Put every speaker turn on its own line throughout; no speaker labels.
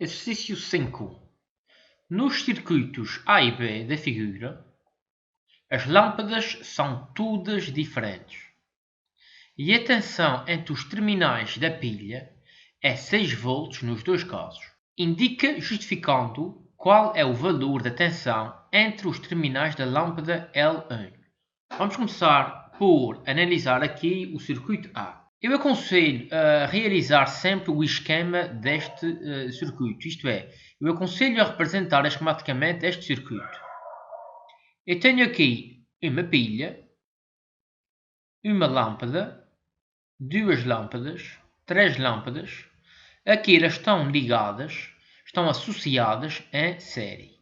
Exercício 5. Nos circuitos A e B da figura, as lâmpadas são todas diferentes. E a tensão entre os terminais da pilha é 6 volts nos dois casos. Indica, justificando, qual é o valor da tensão entre os terminais da lâmpada L1. Vamos começar por analisar aqui o circuito A. Eu aconselho a realizar sempre o esquema deste circuito, isto é, eu aconselho a representar esquematicamente este circuito. Eu tenho aqui uma pilha, uma lâmpada, duas lâmpadas, três lâmpadas. Aqui elas estão ligadas, estão associadas em série.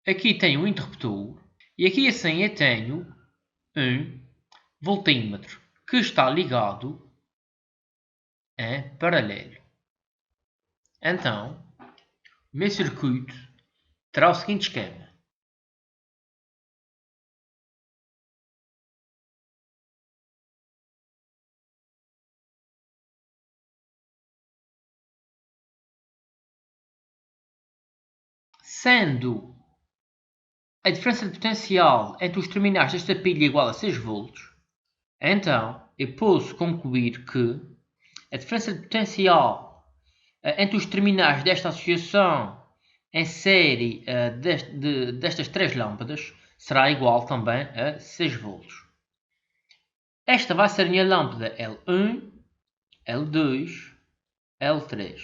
Aqui tenho o interruptor e aqui assim eu tenho um voltímetro que está ligado em paralelo. Então, o meu circuito terá o seguinte esquema. Sendo a diferença de potencial entre os terminais desta pilha igual a 6 volts, então eu posso concluir que a diferença de potencial entre os terminais desta associação em série destas três lâmpadas será igual também a 6 volts. Esta vai ser a minha lâmpada L1, L2, L3.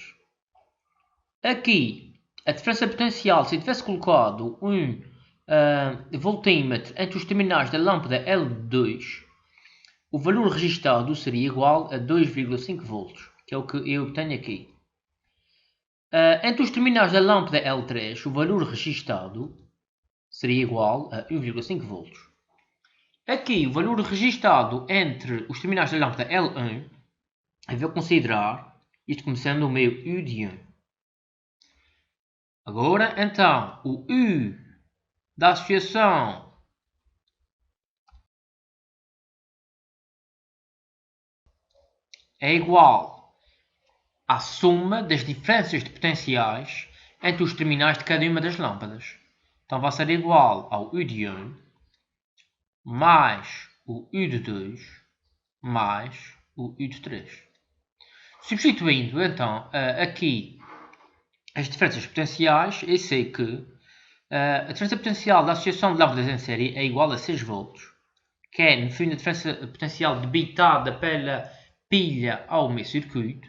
Aqui, a diferença potencial, se eu tivesse colocado um voltímetro entre os terminais da lâmpada L2, o valor registado seria igual a 2,5 volts, que é o que eu obtenho aqui. Entre os terminais da lâmpada L3, o valor registado seria igual a 1,5 volts. Aqui, o valor registado entre os terminais da lâmpada L1, eu vou considerar isto como sendo o meu U de 1. Agora, então, o U da associação é igual à soma das diferenças de potenciais entre os terminais de cada uma das lâmpadas. Então vai ser igual ao U de 1 mais o U de 2 mais o U de 3. Substituindo então aqui as diferenças potenciais, eu sei que a diferença potencial da associação de lâmpadas em série é igual a 6 volts, que é, no fim, a diferença potencial debitada pela pilha ao meu circuito.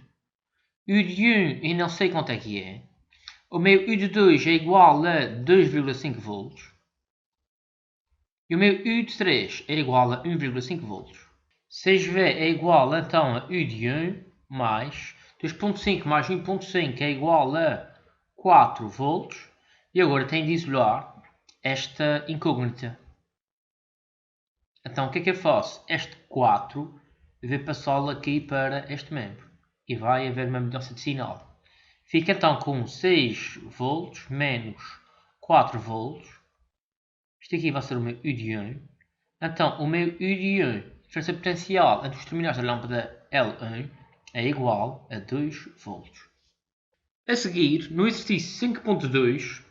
U de 1 eu não sei quanto é que é. O meu U de 2 é igual a 2,5 volts. E o meu U de 3 é igual a 1,5 volts. 6V é igual então a U de 1 mais 2,5 mais 1,5 é igual a 4 volts. E agora tenho de isolar esta incógnita. Então o que é que eu faço? Este 4 eu vou passá-lo aqui para este membro. E vai haver uma mudança de sinal. Fica então com 6 volts menos 4 volts. Isto aqui vai ser o meu U de 1. Então o meu U de 1, diferença potencial entre os terminais da lâmpada L1, é igual a 2 volts. A seguir, no exercício 5.2,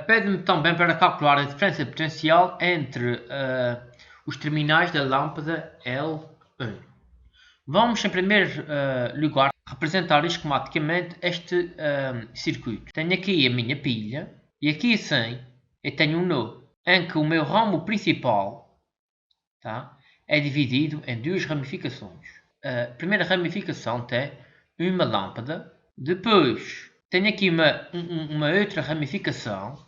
pede-me também para calcular a diferença potencial entre os terminais da lâmpada L1. Vamos, em primeiro lugar, representar esquematicamente este circuito. Tenho aqui a minha pilha e aqui assim eu tenho um nó em que o meu ramo principal, tá, é dividido em duas ramificações. A primeira ramificação tem uma lâmpada. Depois tenho aqui uma outra ramificação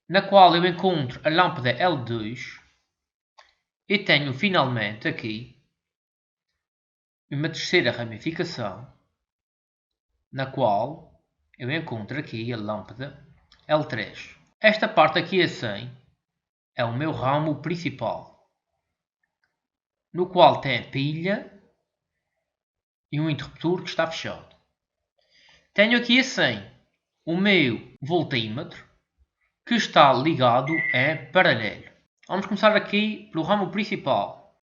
na qual eu encontro a lâmpada L2 e tenho finalmente aqui uma terceira ramificação na qual eu encontro aqui a lâmpada L3. Esta parte aqui assim é o meu ramo principal, no qual tem a pilha e um interruptor que está fechado. Tenho aqui assim o meu voltímetro que está ligado em paralelo. Vamos começar aqui pelo ramo principal.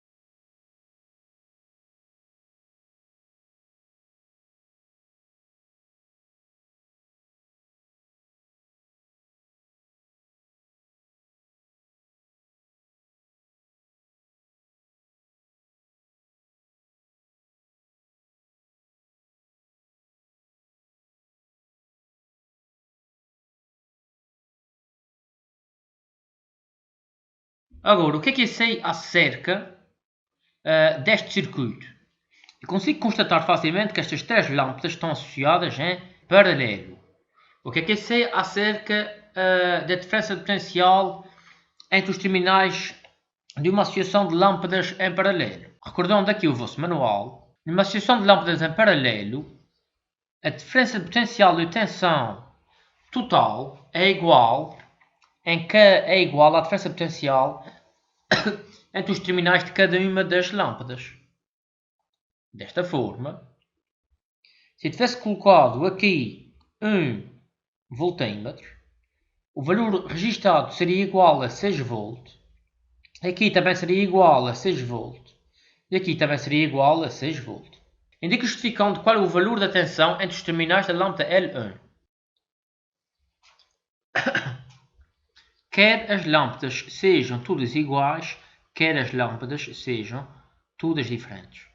Agora, o que é que eu sei acerca deste circuito? Eu consigo constatar facilmente que estas três lâmpadas estão associadas em paralelo. O que é que eu sei acerca da diferença de potencial entre os terminais de uma associação de lâmpadas em paralelo? Recordando aqui o vosso manual, numa associação de lâmpadas em paralelo, a diferença de potencial de tensão total é igual à diferença de potencial entre os terminais de cada uma das lâmpadas. Desta forma, se eu tivesse colocado aqui um voltímetro, o valor registado seria igual a 6 V, aqui também seria igual a 6 V e aqui também seria igual a 6 V. Indica justificando qual é o valor da tensão entre os terminais da lâmpada L1. Quer as lâmpadas sejam todas iguais, quer as lâmpadas sejam todas diferentes.